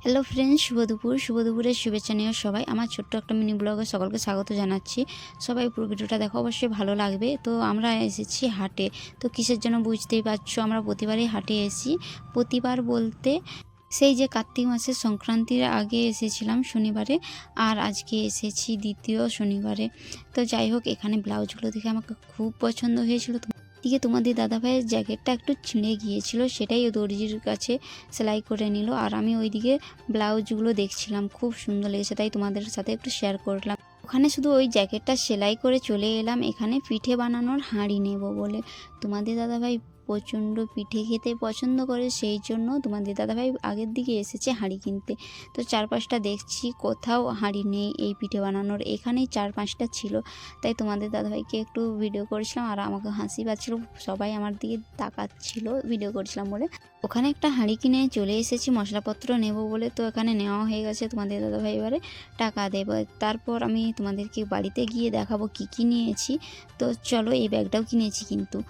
Hello friends, শুভ দুপুরের শুভেচ্ছা নিয়ে সবাই আমার ছোট্ট একটা মিনি ব্লগে সকলকে স্বাগত জানাচ্ছি। সবাই পুরো ভিডিওটা দেখো, অবশ্যই ভালো লাগবে। তো আমরা এসেছি হাটে। তো কিসের জন্য বুঝতেই পারছো, আমরা প্রতিবারই হাটে এসি। প্রতিবার বলতে সেই যে কার্তিক মাসের সংক্রান্তির আগে এসেছিলাম শনিবারে, আর আজকে এসেছি দ্বিতীয় শনিবারে। তো যাই হোক, এখানে ব্লাউজগুলো দেখে আমাকে খুব পছন্দ হয়েছিল। দিকে তোমাদের দাদাভাইয়ের জ্যাকেটটা একটু ছিঁড়ে গিয়েছিল, সেটাই ও দর্জির কাছে সেলাই করে নিল, আর আমি ওইদিকে ব্লাউজগুলো দেখছিলাম। খুব সুন্দর লেগেছে, তাই তোমাদের সাথে একটু শেয়ার করলাম। ওখানে শুধু ওই জ্যাকেটটা সেলাই করে চলে এলাম এখানে পিঠে বানানোর হাঁড়ি নেব বলে। তোমাদের দাদাভাই প্রচণ্ড পিঠে খেতে পছন্দ করে, সেই জন্য তোমাদের দাদাভাই আগের দিকে এসেছে হাঁড়ি কিনতে। তো চারপাশটা দেখছি, কোথাও হাঁড়ি নেই এই পিঠে বানানোর, এখানেই 4-5টা ছিল। তাই তোমাদের দাদাভাইকে একটু ভিডিও করেছিলাম, আর আমাকে হাসি পাচ্ছিল, সবাই আমার দিকে তাকাচ্ছিল ভিডিও করছিলাম বলে। ওখানে একটা হাঁড়ি কিনে চলে এসেছি মশলাপত্র নেব বলে। তো এখানে নেওয়া হয়ে গেছে, তোমাদের দাদাভাই এবারে টাকা দেবে। তারপর আমি তোমাদেরকে বাড়িতে গিয়ে দেখাবো কি কি নিয়েছি। তো চলো, এই ব্যাগটাও কিনেছি কিন্তু।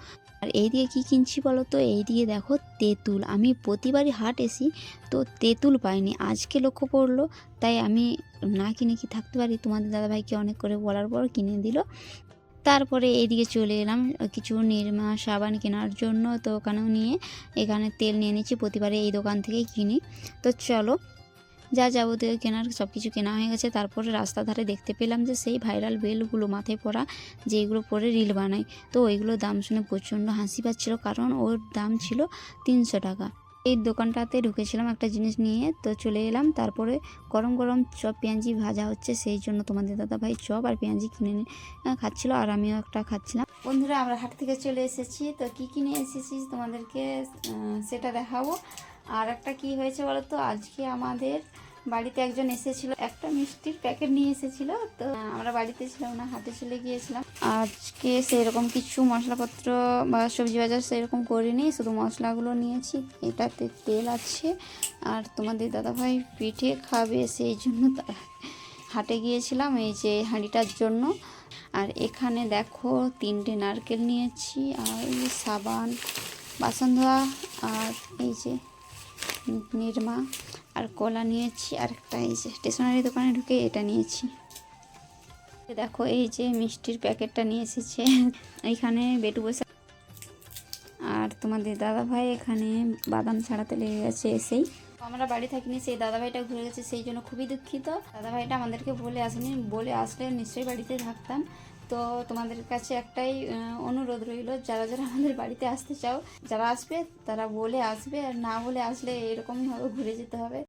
আর এই দিকে কী কিনছি বলো তো, এই দিকে দেখো তেঁতুল। আমি প্রতিবারই হাট এসি, তো তেঁতুল পাইনি, আজকে লক্ষ্য পড়লো। তাই আমি না কিনে কি থাকতে পারি, তোমাদের দাদাভাইকে অনেক করে বলার পর কিনে দিল। তারপরে এইদিকে চলে এলাম কিছু নিরমা সাবান কেনার জন্য। তো ওখানেও নিয়ে এখানে তেল নিয়ে নিচ্ছি, প্রতিবারে এই দোকান থেকেই কিনি। তো চলো, যা যাবতীয় কেনার সব কিছু কেনা হয়ে গেছে। তারপরে রাস্তার ধারে দেখতে পেলাম যে সেই ভাইরাল বেলগুলো মাথায় পরা, যেগুলো পরে রিল বানায়। তো ওইগুলোর দাম শুনে প্রচণ্ড হাসি পাচ্ছিল, কারণ ওর দাম ছিল 300 টাকা। এই দোকানটাতে ঢুকেছিলাম একটা জিনিস নিয়ে, তো চলে এলাম। তারপরে গরম গরম চপ পেঁয়াজি ভাজা হচ্ছে, সেই জন্য তোমাদের দাদাভাই চপ আর পেঁয়াজি কিনে খাচ্ছিল, আর আমিও একটা খাচ্ছিলাম। বন্ধুরা, আমরা হাট থেকে চলে এসেছি। তো কী কিনে এসেছি তোমাদেরকে সেটা দেখাবো। আর একটা কি হয়েছে বলো তো, আজকে আমাদের বাড়িতে একজন এসেছিল, একটা মিষ্টির প্যাকেট নিয়ে এসেছিল। তো আমরা বাড়িতে ছিলাম না, হাটে চলে গিয়েছিলাম। আজকে সেরকম কিছু মশলাপত্র বা সবজি বাজার সেরকম করিনি, শুধু মশলাগুলো নিয়েছি। এটাতে তেল আছে, আর তোমাদের দাদাভাই পিঠে খাবে, সেই জন্য হাটে গিয়েছিলাম এই যে হাঁড়িটার জন্য। আর এখানে দেখো 3টে নারকেল নিয়েছি, আর এই যে সাবান, বাসন ধোয়া, আর এই যে নিরমা, আর কলা নিয়েছি। আর একটা এই যে স্টেশনারি দোকানে ঢুকে এটা নিয়েছি। দেখো এই যে মিষ্টির প্যাকেটটা নিয়ে এসেছে, এইখানে বেটু বসে। আর তোমাদের দাদাভাই এখানে বাদাম ছাড়াতে লেগে গেছে এসেই। আমরা বাড়ি থাকিনি, সেই দাদাভাইটা ঘুরে গেছে, সেই জন্য খুবই দুঃখিত। দাদাভাইটা আমাদেরকে বলে আসেনি, বলে আসলে নিশ্চয়ই বাড়িতে থাকতাম। তো তোমাদের কাছে একটাই অনুরোধ রইল, যারা যারা আমাদের বাড়িতে আসতে চাও, যারা আসবে তারা বলে আসবে, আর না বলে আসলে এরকমই হবে, ঘুরে যেতে হবে।